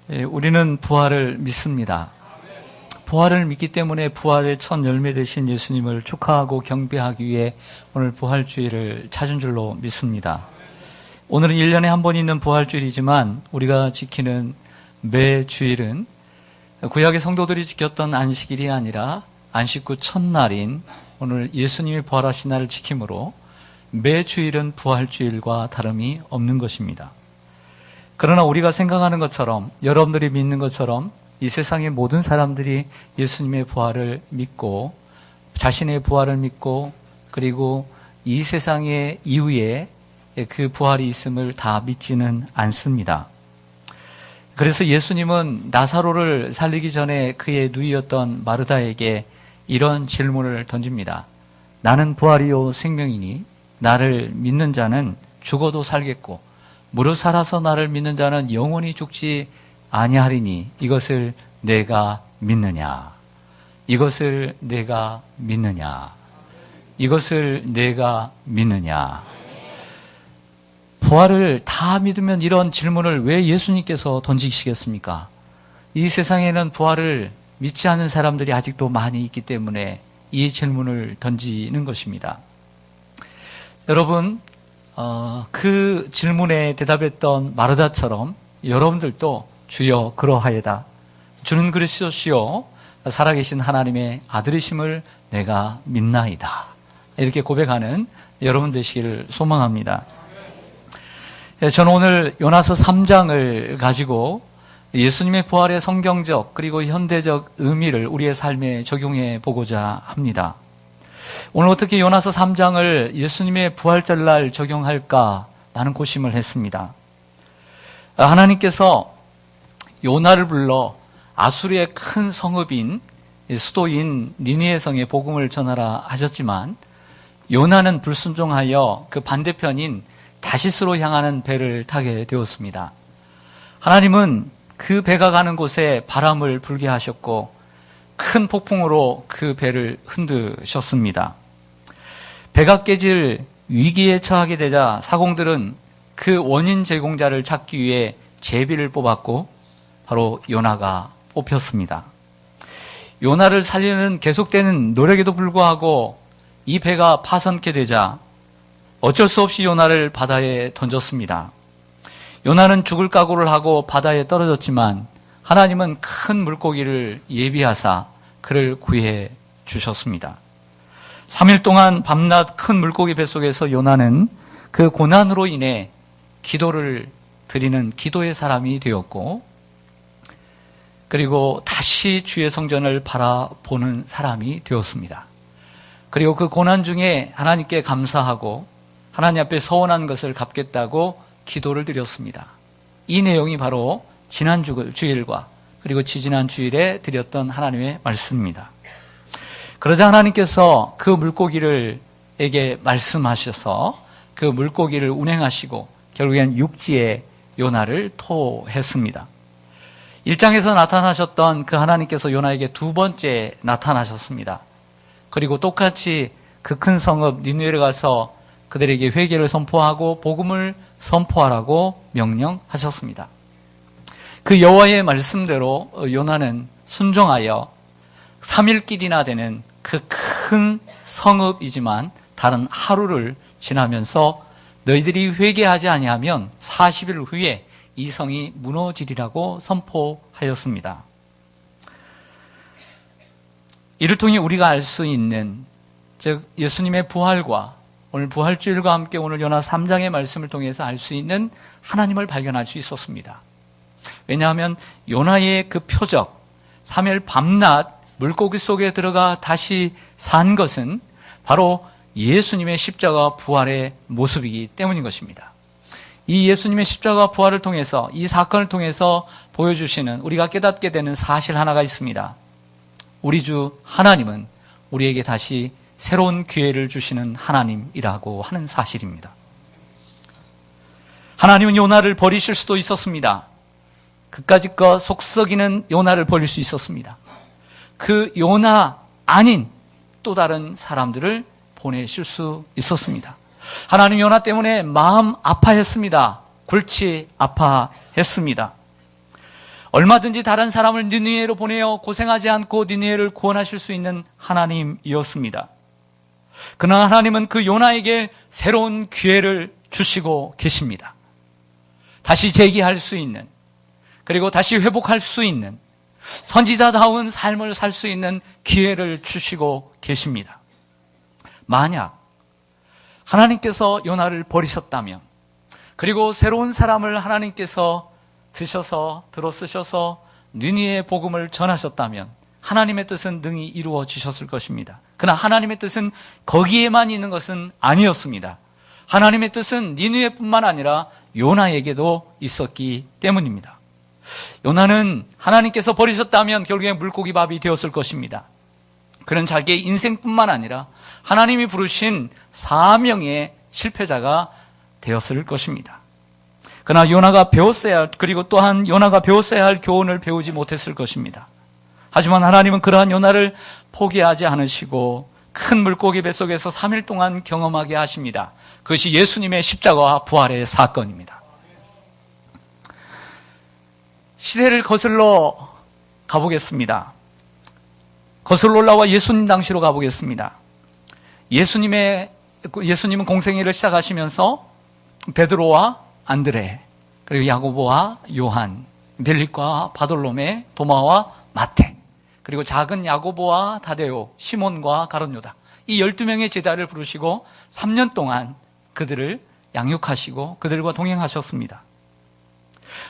우리는 부활을 믿습니다. 부활을 믿기 때문에 부활의 첫 열매 되신 예수님을 축하하고 경배하기 위해 오늘 부활주일을 찾은 줄로 믿습니다. 오늘은 1년에 한 번 있는 부활주일이지만 우리가 지키는 매 주일은 구약의 성도들이 지켰던 안식일이 아니라 안식 후 첫날인 오늘 예수님이 부활하신 날을 지킴으로 매 주일은 부활주일과 다름이 없는 것입니다. 그러나 우리가 생각하는 것처럼, 여러분들이 믿는 것처럼 이 세상의 모든 사람들이 예수님의 부활을 믿고 자신의 부활을 믿고 그리고 이 세상의 이후에 그 부활이 있음을 다 믿지는 않습니다. 그래서 예수님은 나사로를 살리기 전에 그의 누이였던 마르다에게 이런 질문을 던집니다. 나는 부활이요 생명이니 나를 믿는 자는 죽어도 살겠고 무릇 살아서 나를 믿는 자는 영원히 죽지 아니하리니 이것을 내가 믿느냐? 이것을 내가 믿느냐? 이것을 내가 믿느냐? 부활을 다 믿으면 이런 질문을 왜 예수님께서 던지시겠습니까? 이 세상에는 부활을 믿지 않는 사람들이 아직도 많이 있기 때문에 이 질문을 던지는 것입니다. 여러분, 그 질문에 대답했던 마르다처럼 여러분들도 주여 그러하여다. 주는 그리스도시요 살아계신 하나님의 아들이심을 내가 믿나이다. 이렇게 고백하는 여러분 되시기를 소망합니다. 저는 오늘 요나서 3장을 가지고 예수님의 부활의 성경적 그리고 현대적 의미를 우리의 삶에 적용해 보고자 합니다. 오늘 어떻게 요나서 3장을 예수님의 부활절날 적용할까 라는 고심을 했습니다. 하나님께서 요나를 불러 아수르의 큰 성읍인 수도인 니느웨 성에 복음을 전하라 하셨지만 요나는 불순종하여 그 반대편인 다시스로 향하는 배를 타게 되었습니다. 하나님은 그 배가 가는 곳에 바람을 불게 하셨고 큰 폭풍으로 그 배를 흔드셨습니다. 배가 깨질 위기에 처하게 되자 사공들은 그 원인 제공자를 찾기 위해 제비를 뽑았고 바로 요나가 뽑혔습니다. 요나를 살리는 계속되는 노력에도 불구하고 이 배가 파선케 되자 어쩔 수 없이 요나를 바다에 던졌습니다. 요나는 죽을 각오를 하고 바다에 떨어졌지만 하나님은 큰 물고기를 예비하사 그를 구해 주셨습니다. 3일 동안 밤낮 큰 물고기 뱃속에서 요나는 그 고난으로 인해 기도를 드리는 기도의 사람이 되었고 그리고 다시 주의 성전을 바라보는 사람이 되었습니다. 그리고 그 고난 중에 하나님께 감사하고 하나님 앞에 서원한 것을 갚겠다고 기도를 드렸습니다. 이 내용이 바로 지난 주일과 그리고 지지난 주일에 드렸던 하나님의 말씀입니다. 그러자 하나님께서 그 물고기를에게 말씀하셔서 그 물고기를 운행하시고 결국엔 육지에 요나를 토했습니다. 1장에서 나타나셨던 그 하나님께서 요나에게 두 번째 나타나셨습니다. 그리고 똑같이 그 큰 성읍 니느웨를 가서 그들에게 회개를 선포하고 복음을 선포하라고 명령하셨습니다. 그 여호와의 말씀대로 요나는 순종하여 3일길이나 되는 그 큰 성읍이지만 다른 하루를 지나면서 너희들이 회개하지 아니하면 40일 후에 이 성이 무너지리라고 선포하였습니다. 이를 통해 우리가 알 수 있는 즉 예수님의 부활과 오늘 부활주일과 함께 오늘 요나 3장의 말씀을 통해서 알 수 있는 하나님을 발견할 수 있었습니다. 왜냐하면 요나의 그 표적 3일 밤낮 물고기 속에 들어가 다시 산 것은 바로 예수님의 십자가 부활의 모습이기 때문인 것입니다. 이 예수님의 십자가 부활을 통해서 이 사건을 통해서 보여주시는 우리가 깨닫게 되는 사실 하나가 있습니다. 우리 주 하나님은 우리에게 다시 새로운 기회를 주시는 하나님이라고 하는 사실입니다. 하나님은 요나를 버리실 수도 있었습니다. 그까짓 속 썩이는 요나를 버릴 수 있었습니다. 그 요나 아닌 또 다른 사람들을 보내실 수 있었습니다. 하나님 요나 때문에 마음 아파했습니다. 골치 아파했습니다. 얼마든지 다른 사람을 니느웨로 보내어 고생하지 않고 니느웨를 구원하실 수 있는 하나님이었습니다. 그러나 하나님은 그 요나에게 새로운 기회를 주시고 계십니다. 다시 재기할 수 있는, 그리고 다시 회복할 수 있는 선지자다운 삶을 살 수 있는 기회를 주시고 계십니다. 만약 하나님께서 요나를 버리셨다면, 그리고 새로운 사람을 하나님께서 들어 쓰셔서 니느웨의 복음을 전하셨다면 하나님의 뜻은 능히 이루어지셨을 것입니다. 그러나 하나님의 뜻은 거기에만 있는 것은 아니었습니다. 하나님의 뜻은 니느웨뿐만 아니라 요나에게도 있었기 때문입니다. 요나는 하나님께서 버리셨다면 결국에 물고기밥이 되었을 것입니다. 그는 자기의 인생뿐만 아니라 하나님이 부르신 사명의 실패자가 되었을 것입니다. 그러나 요나가 배웠어야 할, 그리고 또한 요나가 배웠어야 할 교훈을 배우지 못했을 것입니다. 하지만 하나님은 그러한 요나를 포기하지 않으시고 큰 물고기 뱃속에서 3일 동안 경험하게 하십니다. 그것이 예수님의 십자가와 부활의 사건입니다. 시대를 거슬러 가보겠습니다. 거슬러 올라와 예수님 당시로 가보겠습니다. 예수님은 공생애를 시작하시면서 베드로와 안드레, 그리고 야고보와 요한, 벨릭과 바돌로메, 도마와 마태, 그리고 작은 야고보와 다데오, 시몬과 가룟요다, 이 12명의 제자를 부르시고 3년 동안 그들을 양육하시고 그들과 동행하셨습니다.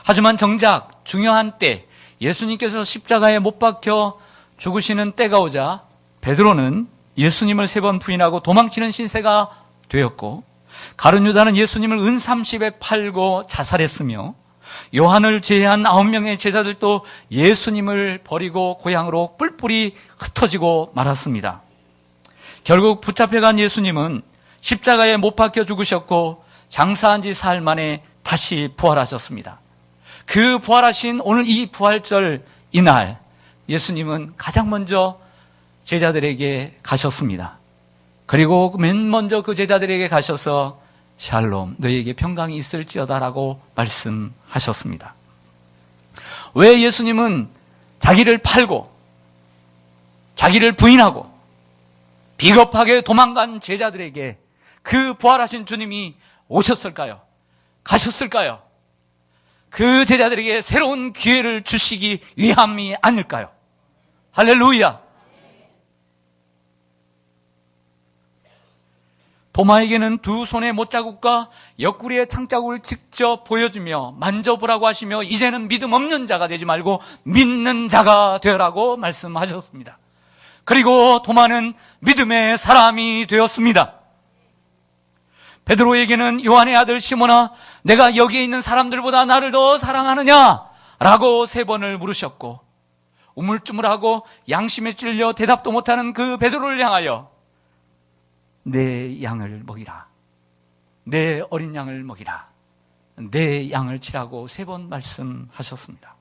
하지만 정작 중요한 때, 예수님께서 십자가에 못 박혀 죽으시는 때가 오자 베드로는 예수님을 3번 부인하고 도망치는 신세가 되었고, 가룟유다는 예수님을 은 30에 팔고 자살했으며, 요한을 제외한 9명의 제자들도 예수님을 버리고 고향으로 뿔뿔이 흩어지고 말았습니다. 결국 붙잡혀간 예수님은 십자가에 못 박혀 죽으셨고 장사한 지 사흘 만에 다시 부활하셨습니다. 그 부활하신 오늘 이 부활절 이날, 예수님은 가장 먼저 제자들에게 가셨습니다. 그리고 맨 먼저 그 제자들에게 가셔서 샬롬, 너희에게 평강이 있을지어다라고 말씀하셨습니다. 왜 예수님은 자기를 팔고 자기를 부인하고 비겁하게 도망간 제자들에게 그 부활하신 주님이 오셨을까요? 가셨을까요? 그 제자들에게 새로운 기회를 주시기 위함이 아닐까요? 할렐루야! 도마에게는 2 손의 못자국과 옆구리의 창자국을 직접 보여주며 만져보라고 하시며, 이제는 믿음 없는 자가 되지 말고 믿는 자가 되라고 말씀하셨습니다. 그리고 도마는 믿음의 사람이 되었습니다. 베드로에게는 요한의 아들 시몬아, 내가 여기에 있는 사람들보다 나를 더 사랑하느냐? 라고 3번을 물으셨고, 우물쭈물하고 양심에 찔려 대답도 못하는 그 베드로를 향하여 내 양을 먹이라, 내 어린 양을 먹이라, 내 양을 치라고 3번 말씀하셨습니다.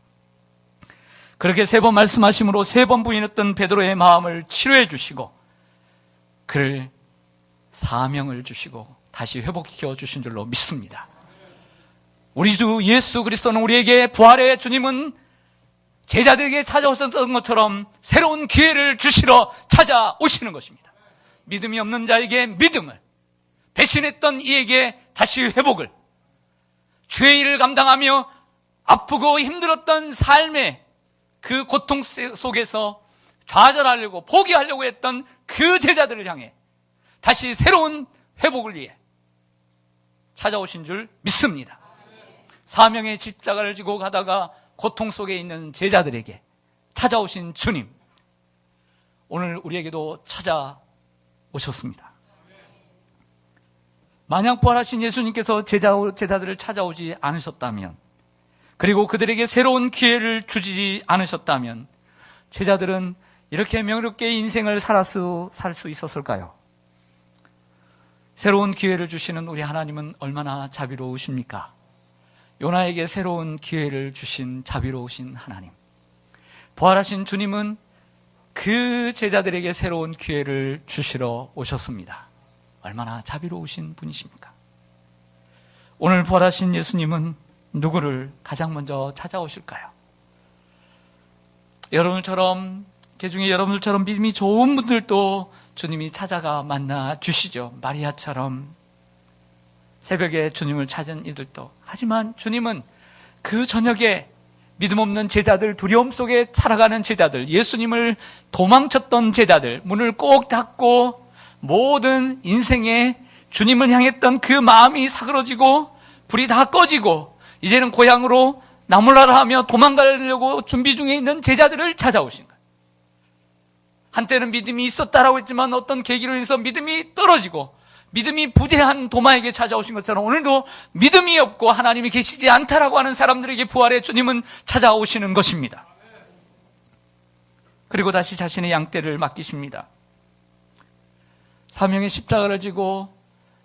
그렇게 3번 말씀하심으로 3번 부인했던 베드로의 마음을 치료해 주시고 그를 사명을 주시고 다시 회복시켜 주신 줄로 믿습니다. 우리 주 예수 그리스도는 우리에게, 부활의 주님은 제자들에게 찾아오셨던 것처럼 새로운 기회를 주시러 찾아오시는 것입니다. 믿음이 없는 자에게 믿음을, 배신했던 이에게 다시 회복을, 죄의 일을 감당하며 아프고 힘들었던 삶의 그 고통 속에서 좌절하려고 포기하려고 했던 그 제자들을 향해 다시 새로운 회복을 위해 찾아오신 줄 믿습니다. 사명의 십자가를 지고 가다가 고통 속에 있는 제자들에게 찾아오신 주님, 오늘 우리에게도 찾아오셨습니다. 만약 부활하신 예수님께서 제자들을 찾아오지 않으셨다면, 그리고 그들에게 새로운 기회를 주지 않으셨다면 제자들은 이렇게 명료롭게 인생을 살 수 있었을까요? 새로운 기회를 주시는 우리 하나님은 얼마나 자비로우십니까? 요나에게 새로운 기회를 주신 자비로우신 하나님, 부활하신 주님은 그 제자들에게 새로운 기회를 주시러 오셨습니다. 얼마나 자비로우신 분이십니까? 오늘 부활하신 예수님은 누구를 가장 먼저 찾아오실까요? 여러분처럼, 그중에 여러분들처럼 믿음이 좋은 분들도 주님이 찾아가 만나 주시죠. 마리아처럼 새벽에 주님을 찾은 이들도. 하지만 주님은 그 저녁에 믿음 없는 제자들, 두려움 속에 살아가는 제자들, 예수님을 도망쳤던 제자들, 문을 꼭 닫고 모든 인생에 주님을 향했던 그 마음이 사그러지고 불이 다 꺼지고 이제는 고향으로 나몰라라 하며 도망가려고 준비 중에 있는 제자들을 찾아오신 거예요. 한때는 믿음이 있었다라고 했지만 어떤 계기로 인해서 믿음이 떨어지고 믿음이 부재한 도마에게 찾아오신 것처럼 오늘도 믿음이 없고 하나님이 계시지 않다라고 하는 사람들에게 부활의 주님은 찾아오시는 것입니다. 그리고 다시 자신의 양떼를 맡기십니다. 사명의 십자가를 지고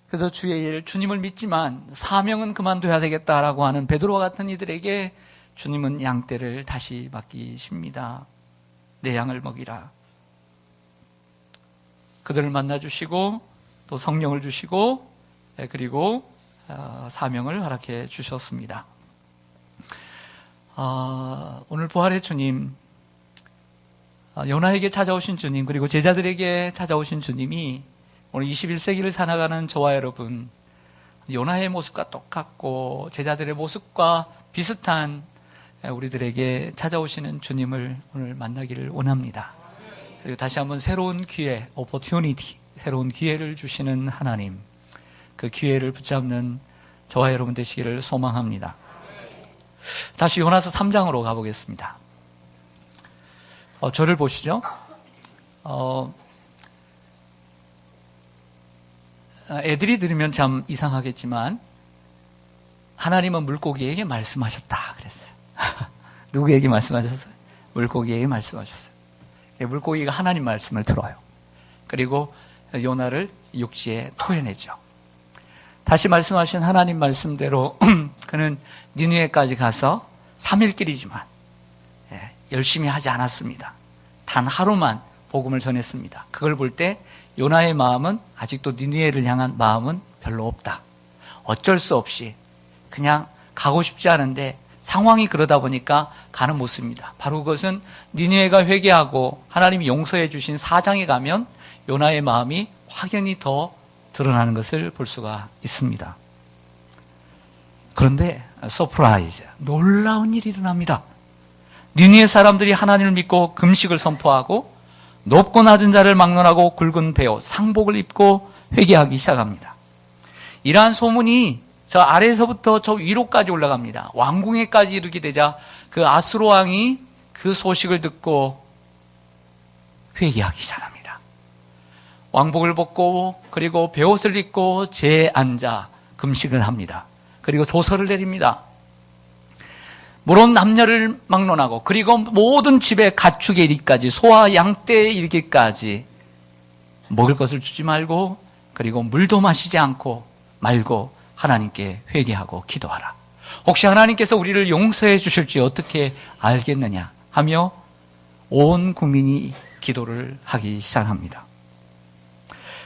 그래서 주의 일, 주님을 믿지만 사명은 그만둬야 되겠다라고 하는 베드로와 같은 이들에게 주님은 양떼를 다시 맡기십니다. 내 양을 먹이라. 그들을 만나주시고 또 성령을 주시고 그리고 사명을 허락해 주셨습니다. 오늘 부활의 주님, 요나에게 찾아오신 주님, 그리고 제자들에게 찾아오신 주님이 오늘 21세기를 살아가는 저와 여러분, 요나의 모습과 똑같고 제자들의 모습과 비슷한 우리들에게 찾아오시는 주님을 오늘 만나기를 원합니다. 그리고 다시 한번 새로운 기회, opportunity, 새로운 기회를 주시는 하나님, 그 기회를 붙잡는 저와 여러분 되시기를 소망합니다. 다시 요나서 3장으로 가보겠습니다. 저를 보시죠. 애들이 들으면 참 이상하겠지만 하나님은 물고기에게 말씀하셨다 그랬어요. 누구에게 말씀하셨어요? 물고기에게 말씀하셨어요. 물고기가 하나님 말씀을 들어요. 그리고 요나를 육지에 토해내죠. 다시 말씀하신 하나님 말씀대로 그는 니느웨까지 가서 3일길이지만 열심히 하지 않았습니다. 단 하루만 복음을 전했습니다. 그걸 볼 때 요나의 마음은 아직도 니느웨를 향한 마음은 별로 없다. 어쩔 수 없이 그냥 가고 싶지 않은데 상황이 그러다 보니까 가는 모습입니다. 바로 그것은 니느웨가 회개하고 하나님이 용서해 주신 4장에 가면 요나의 마음이 확연히 더 드러나는 것을 볼 수가 있습니다. 그런데 서프라이즈, 놀라운 일이 일어납니다. 니느웨 사람들이 하나님을 믿고 금식을 선포하고 높고 낮은 자를 막론하고 굵은 베옷, 상복을 입고 회개하기 시작합니다. 이러한 소문이 저 아래에서부터 저 위로까지 올라갑니다. 왕궁에까지 이르게 되자 그 아수르 왕이 그 소식을 듣고 회개하기 시작합니다. 왕복을 벗고 그리고 베옷을 입고 재앉아 금식을 합니다. 그리고 조서를 내립니다. 물론 남녀를 막론하고 그리고 모든 집의 가축에 이르기까지 소와 양떼에 이르기까지 먹을 것을 주지 말고 그리고 물도 마시지 않고 말고 하나님께 회개하고 기도하라. 혹시 하나님께서 우리를 용서해 주실지 어떻게 알겠느냐 하며 온 국민이 기도를 하기 시작합니다.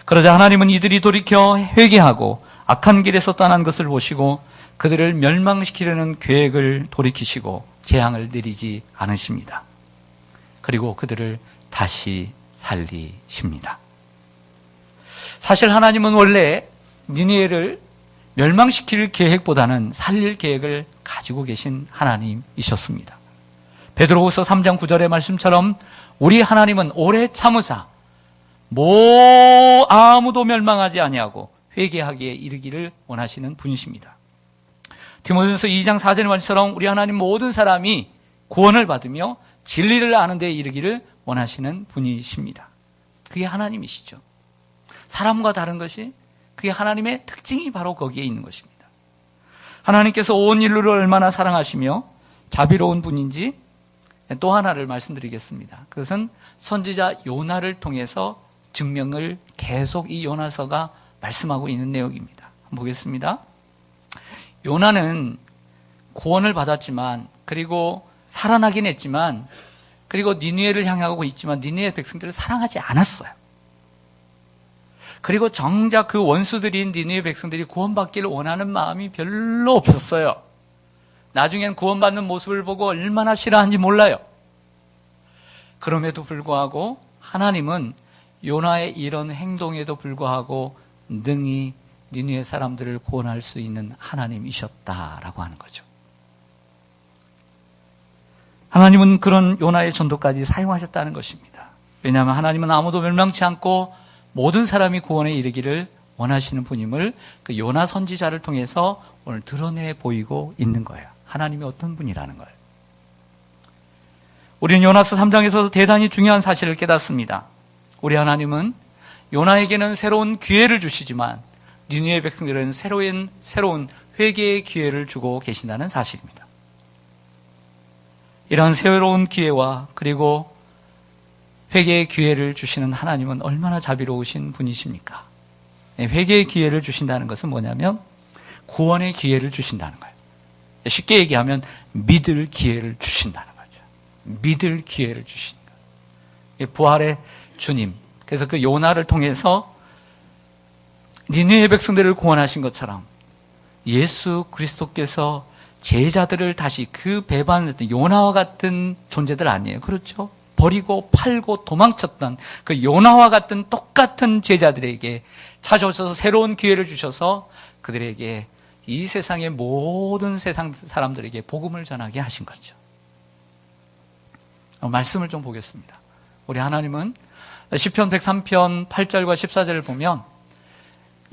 그러자 하나님은 이들이 돌이켜 회개하고 악한 길에서 떠난 것을 보시고 그들을 멸망시키려는 계획을 돌이키시고 재앙을 내리지 않으십니다. 그리고 그들을 다시 살리십니다. 사실 하나님은 원래 니느웨를 멸망시킬 계획보다는 살릴 계획을 가지고 계신 하나님이셨습니다. 베드로후서 3장 9절의 말씀처럼 우리 하나님은 오래 참으사 아무도 멸망하지 아니하고 회개하기에 이르기를 원하시는 분이십니다. 디모데전서 2장 4절의 말씀처럼 우리 하나님 모든 사람이 구원을 받으며 진리를 아는 데 이르기를 원하시는 분이십니다. 그게 하나님이시죠. 사람과 다른 것이 그게 하나님의 특징이 바로 거기에 있는 것입니다. 하나님께서 온 인류를 얼마나 사랑하시며 자비로운 분인지 또 하나를 말씀드리겠습니다. 그것은 선지자 요나를 통해서 증명을 계속 이 요나서가 말씀하고 있는 내용입니다. 한번 보겠습니다. 요나는 구원을 받았지만 그리고 살아나긴 했지만 그리고 니느웨를 향하고 있지만 니느웨 백성들을 사랑하지 않았어요. 그리고 정작 그 원수들인 니느웨 백성들이 구원받기를 원하는 마음이 별로 없었어요. 나중엔 구원받는 모습을 보고 얼마나 싫어하는지 몰라요. 그럼에도 불구하고 하나님은 요나의 이런 행동에도 불구하고 능히 니느웨 사람들을 구원할 수 있는 하나님이셨다라고 하는 거죠. 하나님은 그런 요나의 전도까지 사용하셨다는 것입니다. 왜냐하면 하나님은 아무도 멸망치 않고 모든 사람이 구원에 이르기를 원하시는 분임을 그 요나 선지자를 통해서 오늘 드러내 보이고 있는 거예요. 하나님이 어떤 분이라는 거예요. 우리는 요나서 3장에서 대단히 중요한 사실을 깨닫습니다. 우리 하나님은 요나에게는 새로운 기회를 주시지만 니느웨 백성들은 새로운 회개의 기회를 주고 계신다는 사실입니다. 이러한 새로운 기회와 그리고 회개의 기회를 주시는 하나님은 얼마나 자비로우신 분이십니까? 회개의 기회를 주신다는 것은 뭐냐면 구원의 기회를 주신다는 거예요. 쉽게 얘기하면 믿을 기회를 주신다는 거죠. 믿을 기회를 주신 거예요. 부활의 주님. 그래서 그 요나를 통해서 니느웨 백성들을 구원하신 것처럼 예수 그리스도께서 제자들을 다시 그 배반했던 요나와 같은 존재들 아니에요. 그렇죠? 버리고 팔고 도망쳤던 그 요나와 같은 똑같은 제자들에게 찾아오셔서 새로운 기회를 주셔서 그들에게 이 세상의 모든 세상 사람들에게 복음을 전하게 하신 거죠. 말씀을 좀 보겠습니다. 우리 하나님은 시편 103편 8절과 14절을 보면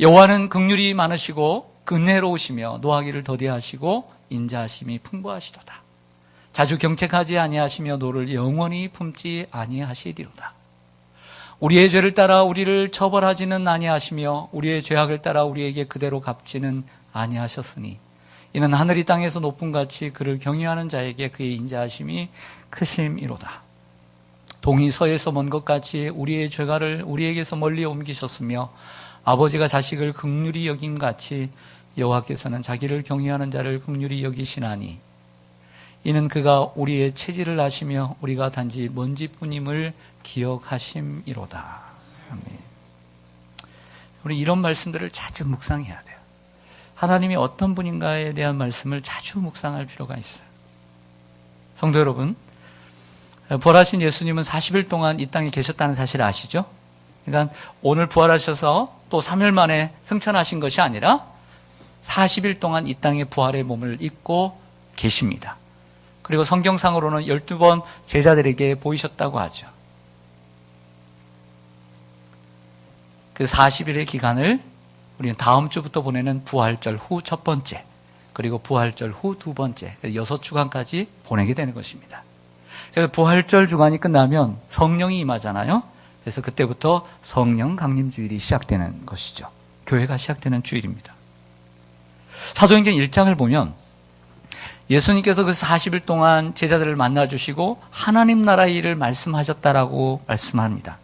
여호와는 긍휼이 많으시고 은혜로우시며 노하기를 더디하시고 인자하심이 풍부하시도다. 자주 경책하지 아니하시며 노를 영원히 품지 아니하시리로다. 우리의 죄를 따라 우리를 처벌하지는 아니하시며 우리의 죄악을 따라 우리에게 그대로 갚지는 아니하셨으니 이는 하늘이 땅에서 높음 같이 그를 경외하는 자에게 그의 인자하심이 크심이로다. 동이 서에서 먼 것 같이 우리의 죄가를 우리에게서 멀리 옮기셨으며 아버지가 자식을 긍휼히 여김 같이 여호와께서는 자기를 경외하는 자를 긍휼히 여기시나니 이는 그가 우리의 체질을 아시며 우리가 단지 먼지뿐임을 기억하심이로다. 아멘. 우리 이런 말씀들을 자주 묵상해야 돼요. 하나님이 어떤 분인가에 대한 말씀을 자주 묵상할 필요가 있어요. 성도 여러분, 부활하신 예수님은 40일 동안 이 땅에 계셨다는 사실 아시죠? 그러니까 오늘 부활하셔서 또 3일 만에 승천하신 것이 아니라 40일 동안 이 땅에 부활의 몸을 입고 계십니다. 그리고 성경상으로는 12번 제자들에게 보이셨다고 하죠. 그 40일의 기간을 우리는 다음 주부터 보내는 부활절 후 첫 번째, 그리고 부활절 후 두 번째, 6주간까지 보내게 되는 것입니다. 그래서 부활절 주간이 끝나면 성령이 임하잖아요. 그래서 그때부터 성령 강림 주일이 시작되는 것이죠. 교회가 시작되는 주일입니다. 사도행전 1장을 보면 예수님께서 그 40일 동안 제자들을 만나주시고 하나님 나라의 일을 말씀하셨다라고 말씀합니다.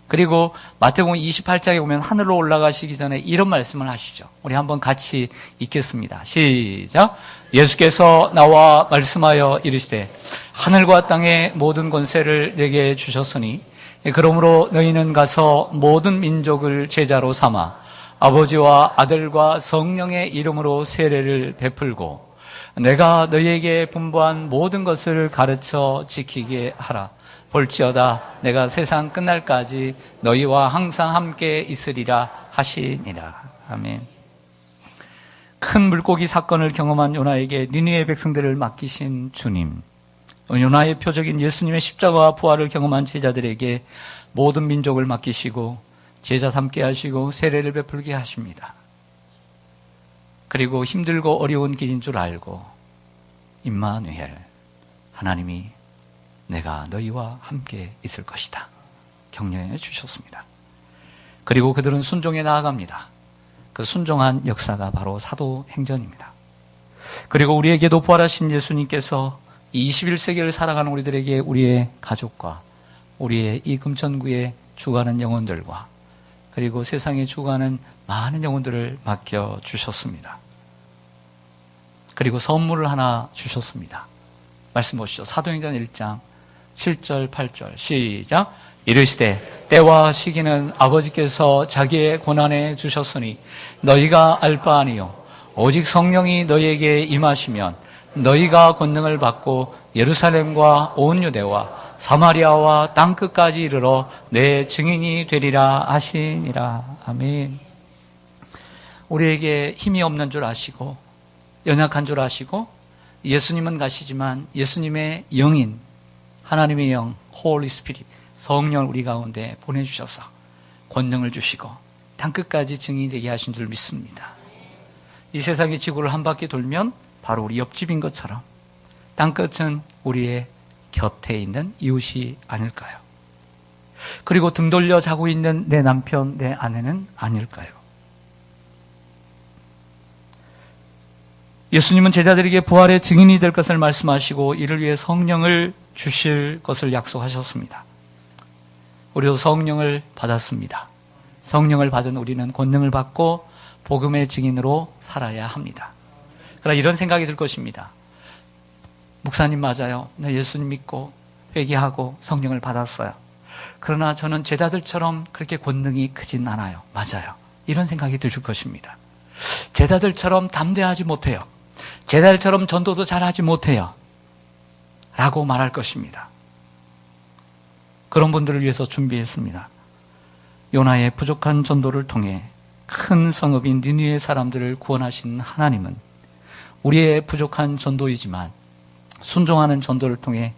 그리고 마태복음 28장에 보면 하늘로 올라가시기 전에 이런 말씀을 하시죠. 우리 한번 같이 읽겠습니다. 시작. 예수께서 나와 말씀하여 이르시되 하늘과 땅의 모든 권세를 내게 주셨으니 그러므로 너희는 가서 모든 민족을 제자로 삼아 아버지와 아들과 성령의 이름으로 세례를 베풀고 내가 너희에게 분부한 모든 것을 가르쳐 지키게 하라. 볼지어다 내가 세상 끝날까지 너희와 항상 함께 있으리라 하시니라. 아멘. 큰 물고기 사건을 경험한 요나에게 니느웨 백성들을 맡기신 주님, 요나의 표적인 예수님의 십자가와 부활을 경험한 제자들에게 모든 민족을 맡기시고 제자 삼게 하시고 세례를 베풀게 하십니다. 그리고 힘들고 어려운 길인 줄 알고 임마누엘, 하나님이 내가 너희와 함께 있을 것이다 격려해 주셨습니다. 그리고 그들은 순종에 나아갑니다. 그 순종한 역사가 바로 사도행전입니다. 그리고 우리에게도 부활하신 예수님께서 21세기를 살아가는 우리들에게 우리의 가족과 우리의 이 금천구에 죽어가는 영혼들과 그리고 세상에 죽어가는 많은 영혼들을 맡겨주셨습니다. 그리고 선물을 하나 주셨습니다. 말씀 보시죠. 사도행전 1장 7절 8절 시작. 이르시되 때와 시기는 아버지께서 자기의 권한에 주셨으니 너희가 알 바 아니요 오직 성령이 너희에게 임하시면 너희가 권능을 받고 예루살렘과 온 유대와 사마리아와 땅끝까지 이르러 내 증인이 되리라 하시니라. 아멘. 우리에게 힘이 없는 줄 아시고 연약한 줄 아시고 예수님은 가시지만 예수님의 영인 하나님의 영 홀리 스피릿 성령을 우리 가운데 보내주셔서 권능을 주시고 땅끝까지 증인이 되게 하신 줄 믿습니다. 이 세상의 지구를 한 바퀴 돌면 바로 우리 옆집인 것처럼 땅끝은 우리의 곁에 있는 이웃이 아닐까요? 그리고 등 돌려 자고 있는 내 남편, 내 아내는 아닐까요? 예수님은 제자들에게 부활의 증인이 될 것을 말씀하시고 이를 위해 성령을 주실 것을 약속하셨습니다. 우리도 성령을 받았습니다. 성령을 받은 우리는 권능을 받고 복음의 증인으로 살아야 합니다. 그러나 이런 생각이 들 것입니다. 목사님 맞아요. 나 예수님 믿고 회개하고 성령을 받았어요. 그러나 저는 제자들처럼 그렇게 권능이 크진 않아요. 맞아요. 이런 생각이 들 것입니다. 제자들처럼 담대하지 못해요. 제자들처럼 전도도 잘하지 못해요. 라고 말할 것입니다. 그런 분들을 위해서 준비했습니다. 요나의 부족한 전도를 통해 큰 성읍인 니느웨 사람들을 구원하신 하나님은 우리의 부족한 전도이지만 순종하는 전도를 통해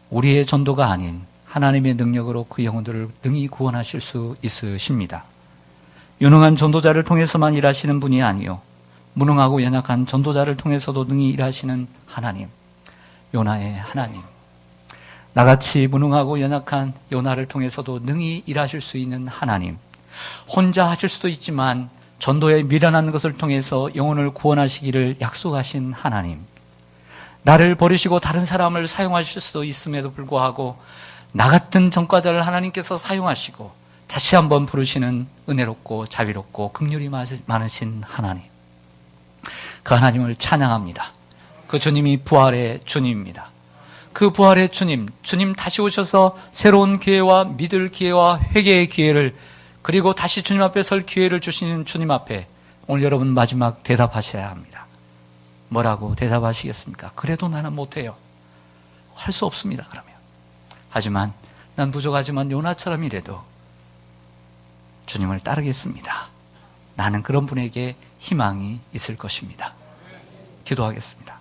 우리의 전도가 아닌 하나님의 능력으로 그 영혼들을 능히 구원하실 수 있으십니다. 유능한 전도자를 통해서만 일하시는 분이 아니요 무능하고 연약한 전도자를 통해서도 능히 일하시는 하나님, 요나의 하나님, 나같이 무능하고 연약한 요나를 통해서도 능히 일하실 수 있는 하나님, 혼자 하실 수도 있지만 전도에 미련한 것을 통해서 영혼을 구원하시기를 약속하신 하나님, 나를 버리시고 다른 사람을 사용하실 수도 있음에도 불구하고 나 같은 전과자를 하나님께서 사용하시고 다시 한번 부르시는 은혜롭고 자비롭고 긍휼이 많으신 하나님, 그 하나님을 찬양합니다. 그 주님이 부활의 주님입니다. 그 부활의 주님 다시 오셔서 새로운 기회와 믿을 기회와 회개의 기회를 그리고 다시 주님 앞에 설 기회를 주시는 주님 앞에 오늘 여러분 마지막 대답하셔야 합니다. 뭐라고 대답하시겠습니까? 그래도 나는 못해요. 할 수 없습니다. 그러면. 하지만 난 부족하지만 요나처럼이라도 주님을 따르겠습니다. 나는 그런 분에게 희망이 있을 것입니다. 기도하겠습니다.